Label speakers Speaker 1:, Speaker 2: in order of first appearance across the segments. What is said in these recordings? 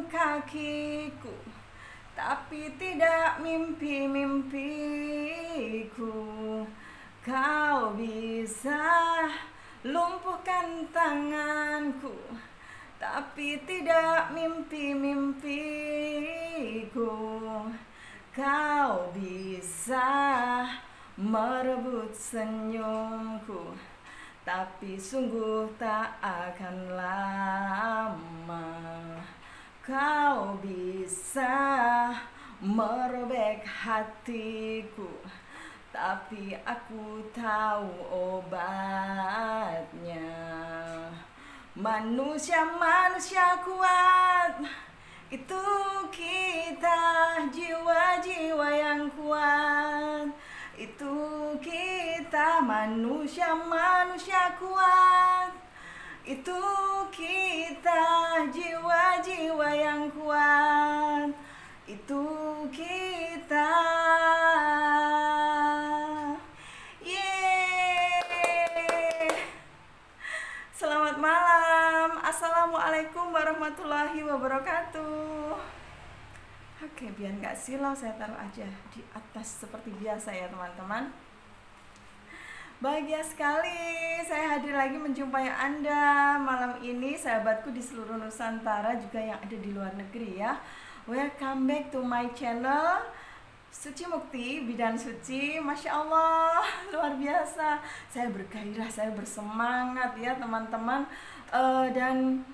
Speaker 1: kakiku, tapi tidak mimpi-mimpiku. Kau bisa lumpuhkan tanganku, tapi tidak mimpi-mimpiku. Kau bisa merebut senyumku, tapi sungguh tak akan lama. Kau bisa merobek hatiku, tapi aku tahu obatnya. Manusia-manusia kuat, itu kita, jiwa-jiwa yang kuat. Itu kita, manusia-manusia kuat. Itu kita, jiwa-jiwa yang kuat. Itu kita. Yeay. Selamat malam. Assalamualaikum warahmatullahi wabarakatuh. Oke, biar nggak silau saya taruh aja di atas seperti biasa ya teman-teman. Bahagia sekali saya hadir lagi menjumpai Anda malam ini, sahabatku di seluruh Nusantara juga yang ada di luar negeri ya. Welcome back to my channel Suci Mukti, Bidan Suci. Masya Allah, luar biasa. Saya bergairah, saya bersemangat ya teman-teman. Dan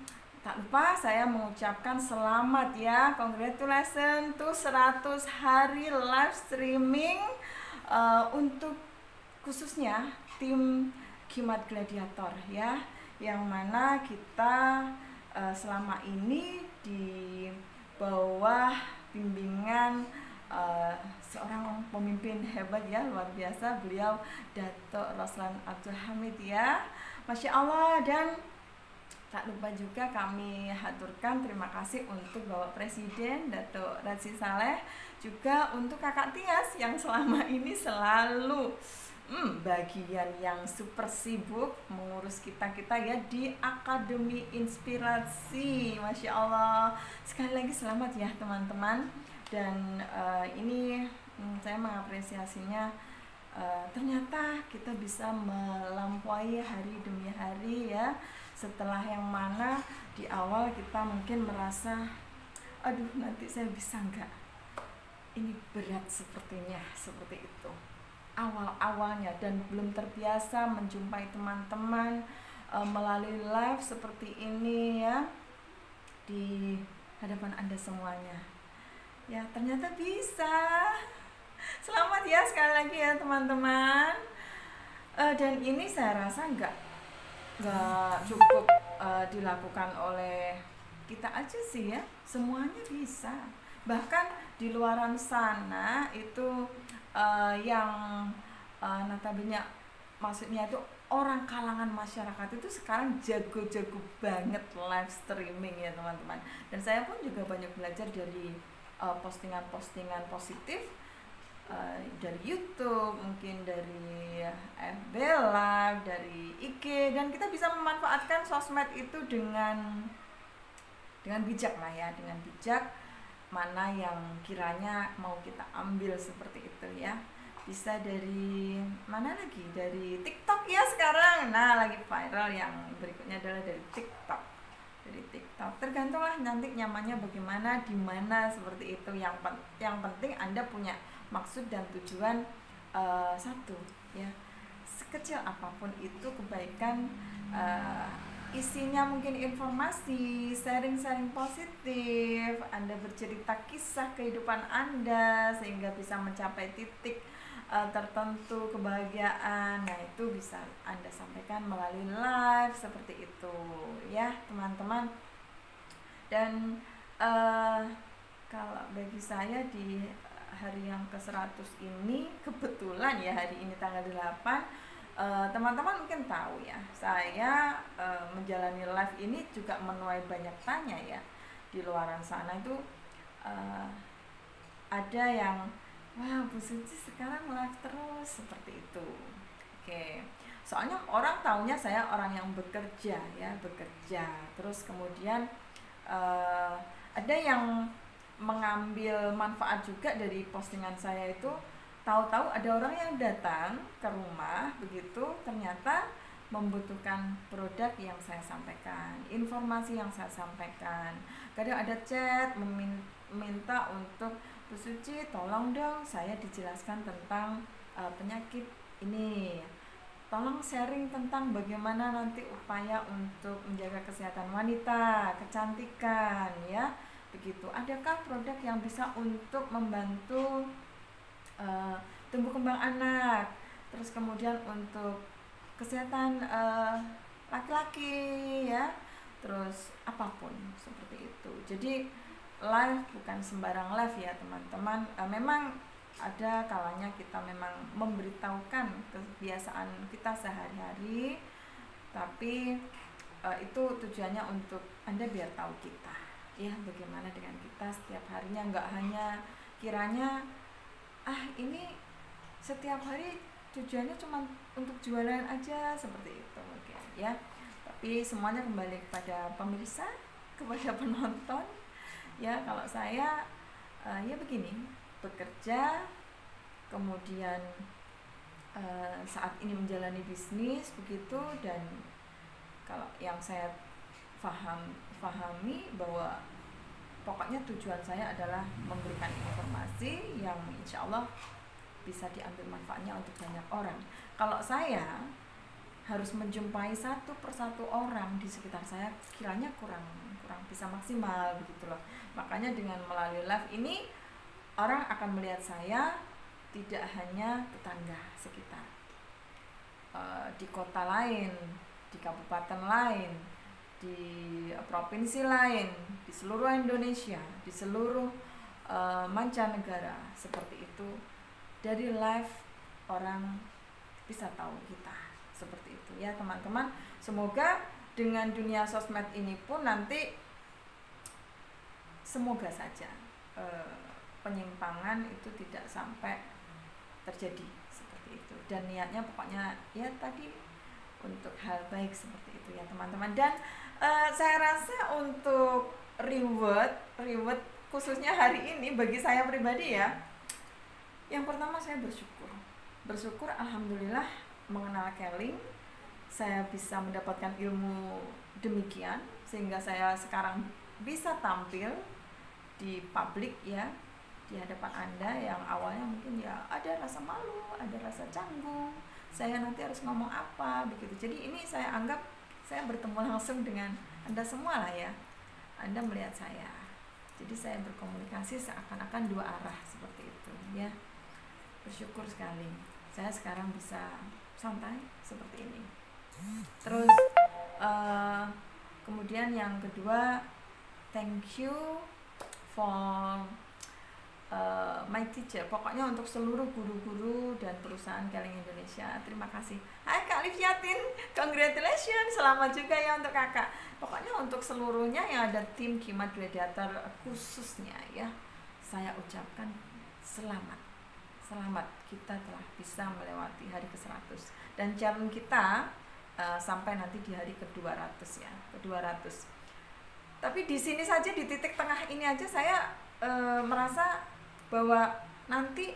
Speaker 1: tak lupa saya mengucapkan selamat ya, congratulations to 100 hari live streaming untuk khususnya tim Kimat Gladiator ya, yang mana kita selama ini di bawah bimbingan seorang pemimpin hebat ya, luar biasa, beliau Dato' Roslan Abdul Hamid ya, Masya Allah. Dan tak lupa juga kami haturkan terima kasih untuk Bapak Presiden Dato' Radzi Saleh, juga untuk Kakak Tias yang selama ini selalu bagian yang super sibuk mengurus kita-kita ya di Akademi Inspirasi. Masya Allah, sekali lagi selamat ya teman-teman. Dan ini saya mengapresiasinya, ternyata kita bisa melampaui hari demi hari ya, setelah yang mana di awal kita mungkin merasa aduh nanti saya bisa nggak, ini berat sepertinya, seperti itu awal-awalnya, dan belum terbiasa menjumpai teman-teman melalui live seperti ini ya, di hadapan Anda semuanya ya. Ternyata bisa. Selamat ya sekali lagi ya teman-teman. Dan ini saya rasa nggak cukup dilakukan oleh kita aja sih ya, semuanya bisa. Bahkan di luaran sana itu yang notabene maksudnya itu orang kalangan masyarakat itu sekarang jago-jago banget live streaming ya teman-teman. Dan saya pun juga banyak belajar dari postingan-postingan positif dari YouTube, mungkin dari FB Live, dari IG, dan kita bisa memanfaatkan sosmed itu dengan bijak lah ya, dengan bijak, mana yang kiranya mau kita ambil seperti itu ya. Bisa dari mana lagi, dari TikTok ya sekarang, nah lagi viral yang berikutnya adalah dari TikTok. Tergantunglah nanti nyamannya bagaimana, di mana, seperti itu. Yang penting Anda punya maksud dan tujuan satu ya, sekecil apapun itu kebaikan, isinya mungkin informasi, sharing positif, Anda bercerita kisah kehidupan Anda sehingga bisa mencapai titik tertentu kebahagiaan. Nah, itu bisa Anda sampaikan melalui live seperti itu ya teman-teman. Dan kalau bagi saya di hari yang ke-100 ini, kebetulan ya hari ini tanggal 8, teman-teman mungkin tahu ya, saya menjalani live ini juga menuai banyak tanya ya. Di luaran sana itu ada yang, wah Bu Suci sekarang live terus, seperti itu. Oke, soalnya orang taunya saya orang yang bekerja ya, terus kemudian ada yang mengambil manfaat juga dari postingan saya itu. Tahu-tahu ada orang yang datang ke rumah begitu, ternyata membutuhkan produk yang saya sampaikan, informasi yang saya sampaikan. Kadang ada chat meminta untuk Bu Suci, tolong dong saya dijelaskan tentang penyakit ini. Tolong sharing tentang bagaimana nanti upaya untuk menjaga kesehatan wanita, kecantikan ya. Begitu. Adakah produk yang bisa untuk membantu tumbuh kembang anak, terus kemudian untuk kesehatan laki-laki ya, terus apapun seperti itu. Jadi live bukan sembarang live ya teman-teman. Memang ada kalanya kita memang memberitahukan kebiasaan kita sehari-hari, tapi itu tujuannya untuk Anda biar tahu kita ya bagaimana dengan kita setiap harinya, nggak hanya kiranya ini setiap hari tujuannya cuma untuk jualan aja, seperti itu mungkin ya. Tapi semuanya kembali kepada pemirsa, kepada penonton ya. Kalau saya ya begini, bekerja, kemudian saat ini menjalani bisnis begitu, dan kalau yang saya pahami bahwa pokoknya tujuan saya adalah memberikan informasi yang insya Allah bisa diambil manfaatnya untuk banyak orang. Kalau saya harus menjumpai satu persatu orang di sekitar saya, kiranya kurang bisa maksimal begitu loh. Makanya dengan melalui live ini orang akan melihat saya tidak hanya tetangga sekitar, di kota lain, di kabupaten lain, di provinsi lain, di seluruh Indonesia, di seluruh mancanegara, seperti itu. Dari live orang bisa tahu kita, seperti itu ya teman-teman. Semoga dengan dunia sosmed ini pun nanti semoga saja penyimpangan itu tidak sampai terjadi seperti itu, dan niatnya pokoknya ya tadi untuk hal baik seperti itu ya teman-teman. Dan saya rasa untuk reward khususnya hari ini bagi saya pribadi ya, yang pertama saya bersyukur alhamdulillah mengenal Keling. Saya bisa mendapatkan ilmu demikian sehingga saya sekarang bisa tampil di publik ya, di hadapan Anda yang awalnya mungkin ya ada rasa malu, ada rasa canggung, saya nanti harus ngomong apa begitu. Jadi ini saya anggap saya bertemu langsung dengan Anda semua lah ya. Anda melihat saya, jadi saya berkomunikasi seakan-akan dua arah seperti itu ya. Bersyukur sekali saya sekarang bisa santai seperti ini. Terus kemudian yang kedua, thank you for my teacher, pokoknya untuk seluruh guru-guru dan perusahaan Keling Indonesia, terima kasih. Hai Kak Livyatin, congratulations, selamat juga ya untuk kakak. Pokoknya untuk seluruhnya yang ada tim Kimat Gladiator khususnya ya, saya ucapkan selamat kita telah bisa melewati hari ke-100 dan challenge kita sampai nanti di hari ke-200 ya, ke-200. Tapi di sini saja, di titik tengah ini aja saya merasa bahwa nanti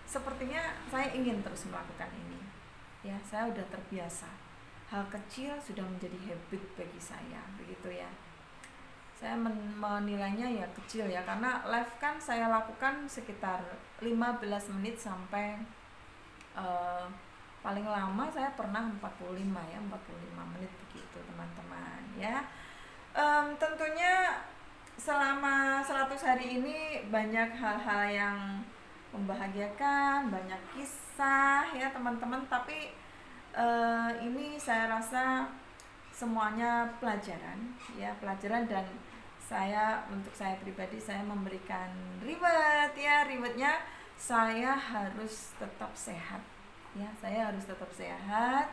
Speaker 1: sepertinya saya ingin terus melakukan ini ya. Saya sudah terbiasa, hal kecil sudah menjadi habit bagi saya begitu ya. Saya menilainya ya kecil ya, karena live kan saya lakukan sekitar 15 menit sampai paling lama saya pernah 45 menit begitu teman-teman ya. Tentunya selama 100 hari ini banyak hal-hal yang membahagiakan, banyak kisah ya teman-teman, tapi ini saya rasa semuanya pelajaran ya, dan untuk saya pribadi saya memberikan reward ya. Rewardnya saya harus tetap sehat ya, saya harus tetap sehat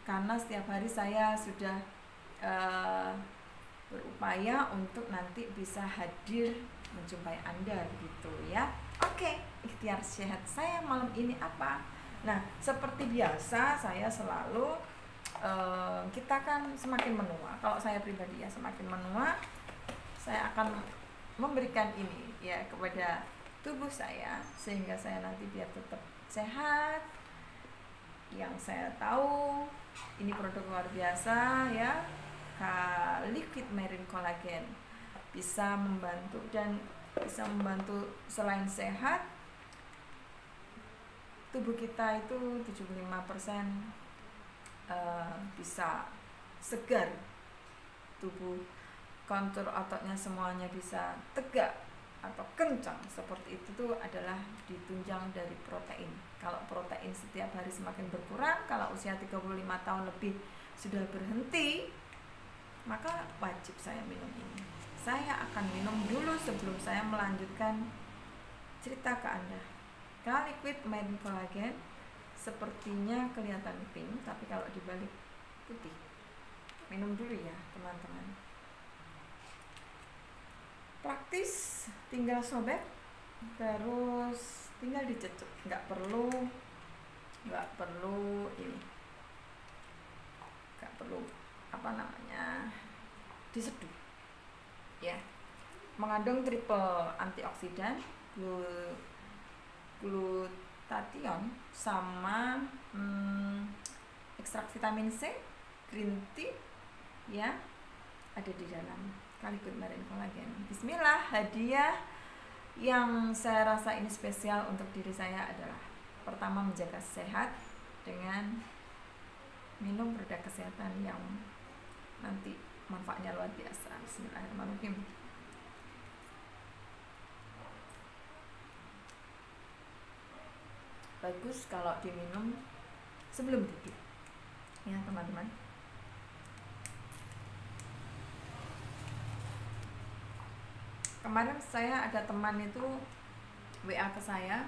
Speaker 1: karena setiap hari saya sudah berupaya untuk nanti bisa hadir menjumpai Anda begitu ya. Oke, ikhtiar sehat saya malam ini apa? Nah, seperti biasa saya selalu kita kan semakin menua, kalau saya pribadi ya semakin menua, saya akan memberikan ini ya kepada tubuh saya sehingga saya nanti biar tetap sehat. Yang saya tahu ini produk luar biasa ya, Liquid Marine Collagen bisa membantu selain sehat, tubuh kita itu 75% bisa segar, tubuh kontur ototnya semuanya bisa tegak atau kencang seperti itu tuh adalah ditunjang dari protein. Kalau protein setiap hari semakin berkurang, kalau usia 35 tahun lebih sudah berhenti, maka wajib saya minum ini. Saya akan minum dulu sebelum saya melanjutkan cerita ke Anda. Liquid Marine Collagen sepertinya kelihatan pink, tapi kalau dibalik putih. Minum dulu ya teman-teman. Praktis, tinggal sobek, terus tinggal dicecuk, nggak perlu ini, nggak perlu diseduh ya. Mengandung triple antioksidan, glutathione sama ekstrak vitamin C, green tea ya, ada di dalam Liquid Marine Collagen. Bismillah, hadiah yang saya rasa ini spesial untuk diri saya adalah pertama menjaga sehat dengan minum produk kesehatan yang nanti manfaatnya luar biasa. Bismillahirrahmanirrahim. Bagus kalau diminum sebelum tidur ya teman-teman. Kemarin saya ada teman itu WA ke saya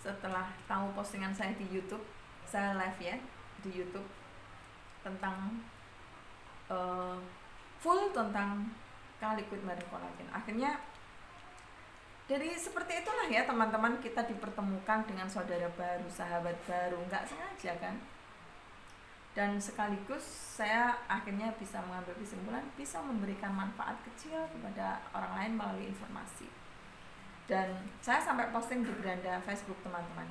Speaker 1: setelah tahu postingan saya di YouTube. Saya live ya di YouTube tentang full tentang Liquid Marine Collagen. Akhirnya dari seperti itulah ya teman-teman, kita dipertemukan dengan saudara baru, sahabat baru, nggak sengaja kan. Dan sekaligus saya akhirnya bisa mengambil kesimpulan, bisa memberikan manfaat kecil kepada orang lain melalui informasi. Dan saya sampai posting di beranda Facebook teman-teman.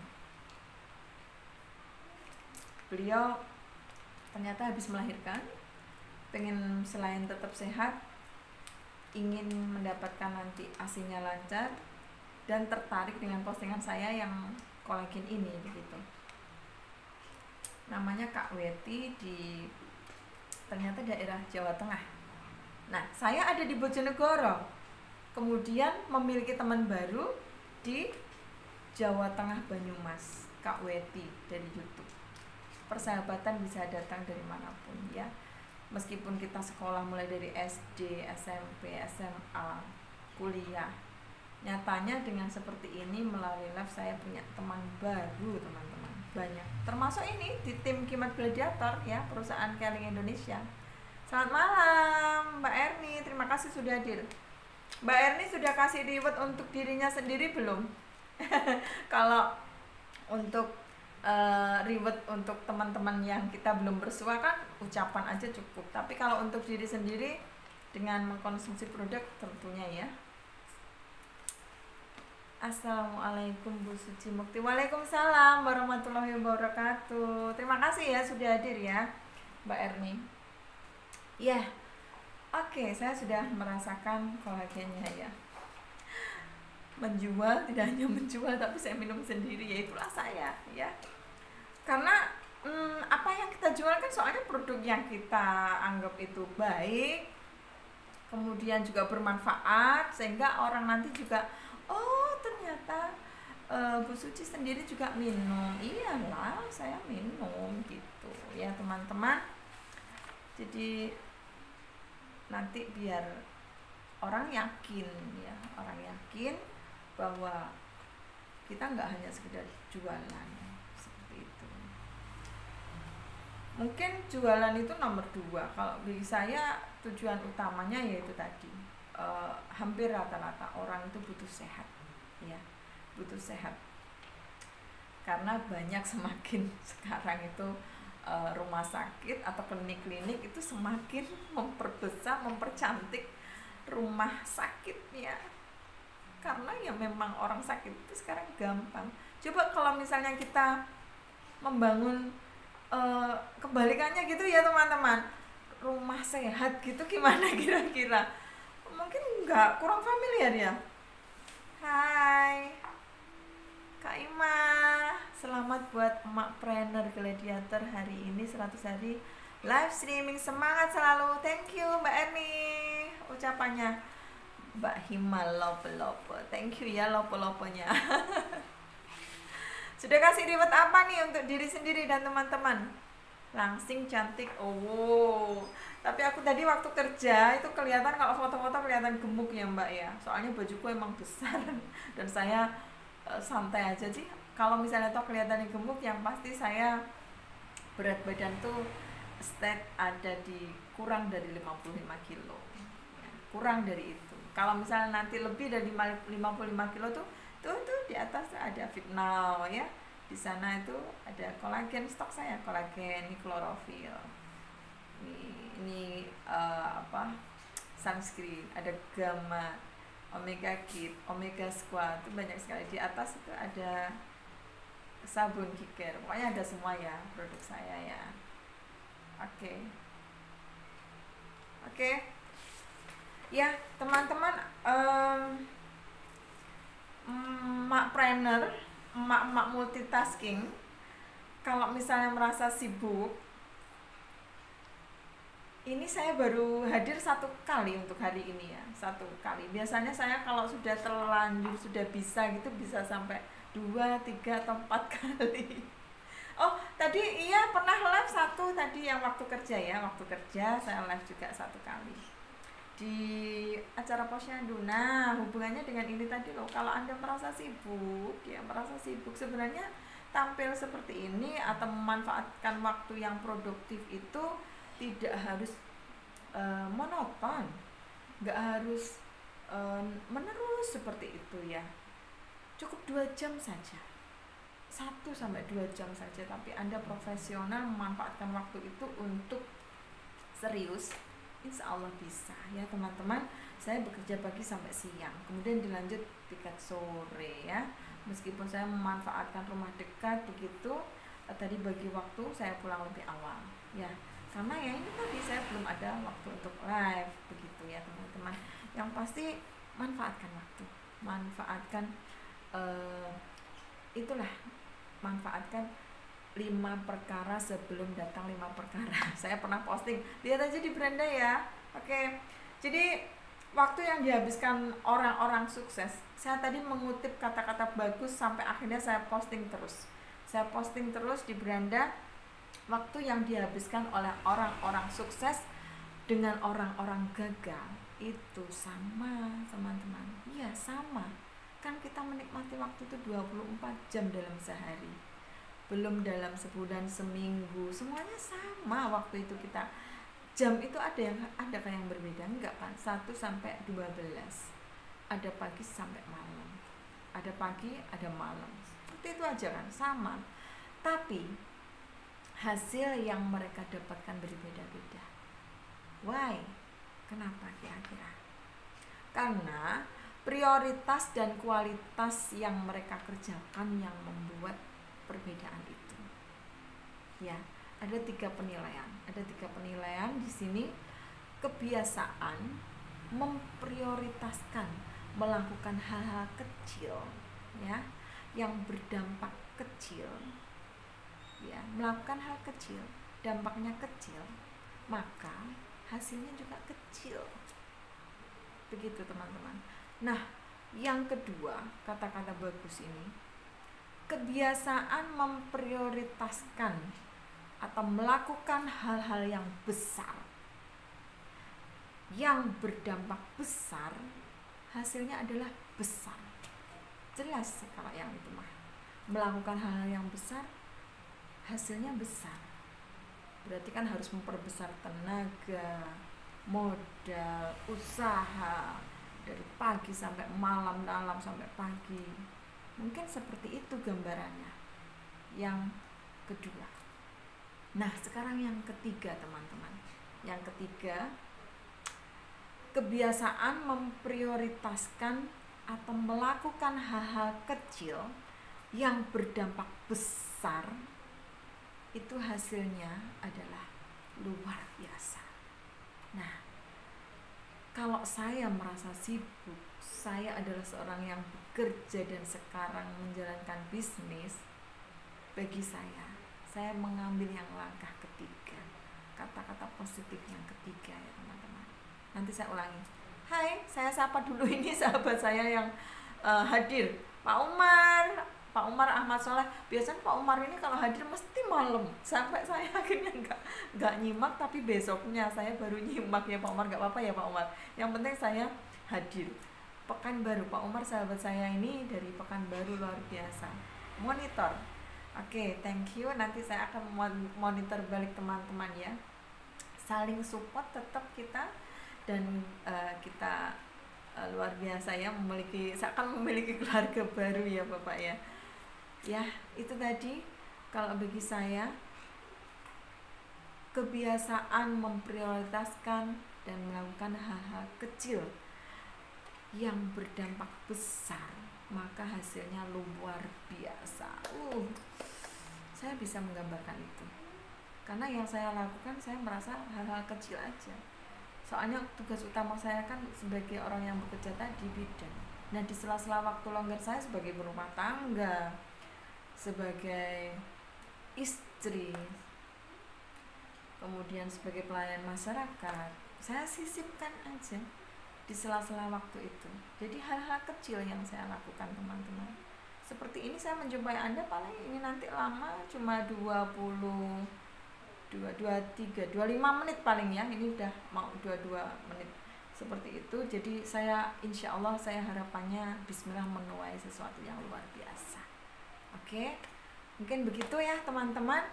Speaker 1: Beliau ternyata habis melahirkan, pengen selain tetap sehat, ingin mendapatkan nanti ASI-nya lancar, dan tertarik dengan postingan saya yang kolagen ini begitu. Namanya Kak Weti, di ternyata daerah Jawa Tengah. Nah, saya ada di Bojonegoro, kemudian memiliki teman baru di Jawa Tengah, Banyumas, Kak Weti dari YouTube. Persahabatan bisa datang dari manapun ya, meskipun kita sekolah mulai dari SD, SMP, SMA, kuliah. Nyatanya dengan seperti ini melalui live saya punya teman baru teman-teman, banyak, termasuk ini di tim Kimat Gladiator ya, perusahaan Keling Indonesia. Selamat malam Mbak Erni, terima kasih sudah hadir. Mbak Erni sudah kasih reward untuk dirinya sendiri belum? Kalau untuk reward untuk teman-teman yang kita belum bersua kan ucapan aja cukup, tapi kalau untuk diri sendiri dengan mengkonsumsi produk tentunya ya. Assalamualaikum Bu Suci Mukti. Waalaikumsalam warahmatullahi wabarakatuh. Terima kasih ya sudah hadir ya Mbak Erni. Ya, oke, saya sudah merasakan kolagennya ya. Menjual, tidak hanya menjual tapi saya minum sendiri, ya itulah saya ya. Karena apa yang kita jual kan soalnya produk yang kita anggap itu baik, kemudian juga bermanfaat, sehingga orang nanti juga, oh ternyata Bu Suci sendiri juga minum. Iyalah, saya minum gitu ya teman-teman. Jadi nanti biar orang yakin ya, orang yakin bahwa kita nggak hanya sekedar jualan seperti itu. Mungkin jualan itu nomor 2. Kalau bagi saya tujuan utamanya yaitu tadi, hampir rata-rata orang itu butuh sehat ya, butuh sehat, karena banyak semakin sekarang itu rumah sakit atau klinik-klinik itu semakin memperbesar, mempercantik rumah sakitnya. Karena ya memang orang sakit itu sekarang gampang. Coba kalau misalnya kita membangun kebalikannya gitu ya teman-teman, rumah sehat gitu gimana kira-kira? Mungkin nggak, kurang familiar ya. Hai Kak Ima, selamat buat emakpreneur gladiator hari ini 100 hari live streaming, semangat selalu. Thank you Mbak Erni ucapannya. Mbak Hima lopo-lopo, thank you ya lopo-loponya. Sudah kasih reward apa nih untuk diri sendiri dan teman-teman? Langsing cantik, oh. Tapi aku tadi waktu kerja itu kelihatan, kalau foto-foto kelihatan gemuk ya Mbak ya. Soalnya bajuku emang besar dan saya santai aja sih. Kalau misalnya toh kelihatan gemuk, yang pasti saya berat badan tuh state ada di kurang dari 55 kilo ya, kurang dari itu. Kalau misalnya nanti lebih dari 55 kilo tuh di atas ada Fit Now ya. Di sana itu ada kolagen, stok saya kolagen, ini klorofil, ini sunscreen, ada gamma, omega kit, omega squat, itu banyak sekali. Di atas itu ada sabun Kiker, pokoknya ada semua ya produk saya ya. Oke. Ya teman-teman, emakpreneur, emak-emak multitasking, kalau misalnya merasa sibuk, ini saya baru hadir 1 kali untuk hari ini ya, 1 kali. Biasanya saya kalau sudah terlanjur, sudah bisa gitu, bisa sampai 2, 3, atau 4 kali. Oh tadi iya pernah live 1 tadi yang waktu kerja ya, waktu kerja saya live juga 1 kali di acara Posyandu. Nah hubungannya dengan ini tadi loh, kalau Anda merasa sibuk ya, merasa sibuk, sebenarnya tampil seperti ini atau memanfaatkan waktu yang produktif itu tidak harus monoton, nggak harus menerus seperti itu ya. Cukup 2 jam saja, 1-2 jam saja, tapi Anda profesional memanfaatkan waktu itu untuk serius, insya Allah bisa ya teman-teman. Saya bekerja pagi sampai siang, kemudian dilanjut tiket sore ya. Meskipun saya memanfaatkan rumah dekat begitu, tadi bagi waktu saya pulang lebih awal ya, karena ya ini tadi saya belum ada waktu untuk live begitu ya teman-teman. Yang pasti manfaatkan waktu, manfaatkan itulah, manfaatkan 5 perkara sebelum datang 5 perkara. Saya pernah posting, lihat aja di Branda ya. Oke. Jadi waktu yang dihabiskan orang-orang sukses, saya tadi mengutip kata-kata bagus sampai akhirnya saya posting terus. Saya posting terus di Branda, waktu yang dihabiskan oleh orang-orang sukses dengan orang-orang gagal itu sama teman-teman. Iya sama. Kan kita menikmati waktu itu 24 jam dalam sehari, belum dalam sebulan, seminggu, semuanya sama. Waktu itu kita jam itu ada yang berbeda, enggak kan? 1-12, ada pagi sampai malam, ada pagi ada malam, seperti itu aja kan, sama. Tapi hasil yang mereka dapatkan berbeda-beda. Why? Kenapa kira-kira? Karena prioritas dan kualitas yang mereka kerjakan yang membuat perbedaan itu. Ya, ada 3 penilaian. Ada 3 penilaian di sini. Kebiasaan memprioritaskan melakukan hal-hal kecil ya, yang berdampak kecil. Ya, melakukan hal kecil, dampaknya kecil, maka hasilnya juga kecil. Begitu teman-teman. Nah, yang kedua, kata-kata bagus ini, kebiasaan memprioritaskan atau melakukan hal-hal yang besar, yang berdampak besar, hasilnya adalah besar. Jelas kalau yang itu mah, melakukan hal-hal yang besar, hasilnya besar. Berarti kan harus memperbesar tenaga, modal, usaha, dari pagi sampai malam sampai pagi. Mungkin seperti itu gambarannya. Yang kedua. Nah, sekarang yang ketiga teman-teman. Yang ketiga, kebiasaan memprioritaskan atau melakukan hal-hal kecil yang berdampak besar, itu hasilnya adalah luar biasa. Nah, kalau saya merasa sibuk, saya adalah seorang yang bekerja dan sekarang menjalankan bisnis, bagi saya mengambil yang langkah ketiga, kata-kata positif yang ketiga ya teman-teman. Nanti saya ulangi. Hai, saya sapa dulu ini sahabat saya yang hadir, Pak Umar Ahmad Soleh. Biasanya Pak Umar ini kalau hadir mesti malam, sampai saya akhirnya nggak nyimak, tapi besoknya saya baru nyimak ya Pak Umar. Nggak apa-apa ya Pak Umar, yang penting saya hadir. Pekanbaru, Pak Umar sahabat saya ini dari Pekanbaru, luar biasa, monitor. Oke, thank you. Nanti saya akan monitor balik teman-teman ya. Saling support tetap kita, dan kita luar biasa ya, seakan memiliki keluarga baru ya Bapak ya. Ya, itu tadi kalau bagi saya, kebiasaan memprioritaskan dan melakukan hal-hal kecil yang berdampak besar, maka hasilnya luar biasa. Saya bisa menggambarkan itu, karena yang saya lakukan, saya merasa hal-hal kecil aja. Soalnya tugas utama saya kan sebagai orang yang bekerja tadi bidan. Nah, di sela-sela waktu longgar saya sebagai berumah tangga, sebagai istri, kemudian sebagai pelayan masyarakat, saya sisipkan aja di sela-sela waktu itu. Jadi hal-hal kecil yang saya lakukan teman-teman. Seperti ini saya menjumpai Anda paling ini nanti lama cuma 25 menit paling ya. Ini udah mau 22 menit seperti itu. Jadi saya insya Allah, saya harapannya bismillah menuai sesuatu yang luar biasa. Oke, mungkin begitu ya teman-teman.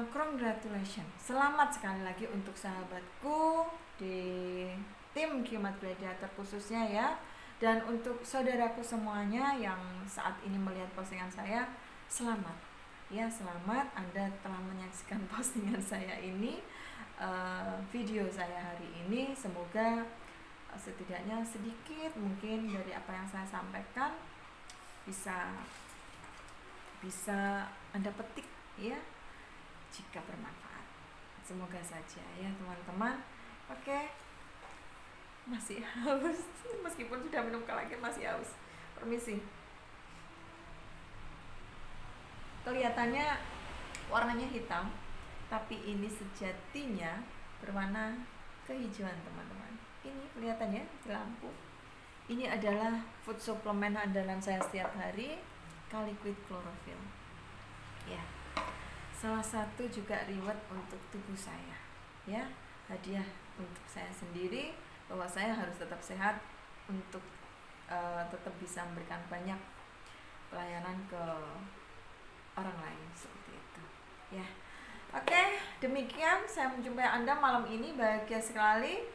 Speaker 1: Congratulations, selamat sekali lagi untuk sahabatku di tim Kiamat Gladiator khususnya ya. Dan untuk saudaraku semuanya yang saat ini melihat postingan saya, selamat ya, selamat Anda telah menyaksikan postingan saya ini, video saya hari ini. Semoga setidaknya sedikit mungkin dari apa yang saya sampaikan bisa Anda petik ya, jika bermanfaat. Semoga saja ya teman-teman. Oke, masih haus meskipun sudah minum kolagen, masih haus. Permisi. Kelihatannya warnanya hitam, tapi ini sejatinya berwarna kehijauan teman-teman. Ini kelihatannya di lampu. Ini adalah food supplement andalan saya setiap hari, Kaliquid Chlorophyll ya. Salah satu juga reward untuk tubuh saya ya, hadiah untuk saya sendiri, bahwa saya harus tetap sehat untuk tetap bisa memberikan banyak pelayanan ke orang lain seperti itu ya. Oke, demikian saya menjumpai Anda malam ini, bahagia sekali.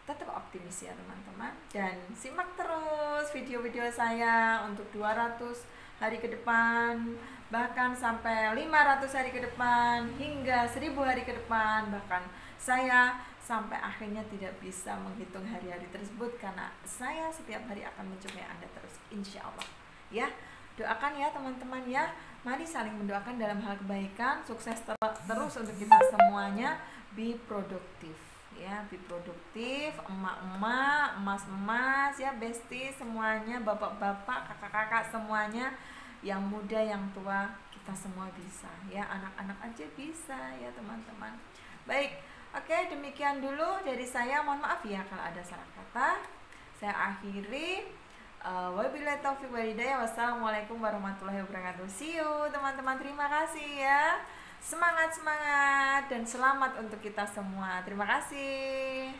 Speaker 1: Tetap optimis ya teman-teman, dan simak terus video-video saya untuk 200 hari ke depan, bahkan sampai 500 hari ke depan, hingga 1000 hari ke depan. Bahkan saya sampai akhirnya tidak bisa menghitung hari-hari tersebut, karena saya setiap hari akan menjumpai Anda terus insya Allah ya. Doakan ya teman-teman ya, mari saling mendoakan dalam hal kebaikan. Sukses terus untuk kita semuanya. Be produktif ya, be produktif, emak-emak, emas-emas ya, bestie semuanya, bapak-bapak, kakak-kakak semuanya, yang muda, yang tua, kita semua bisa ya, anak-anak aja bisa ya teman-teman. Baik, oke, demikian dulu dari saya. Mohon maaf ya kalau ada salah kata. Saya akhiri. Wabillahi taufiq wal hidayah. Wassalamualaikum warahmatullahi wabarakatuh. See you teman-teman, terima kasih ya. Semangat dan selamat untuk kita semua. Terima kasih.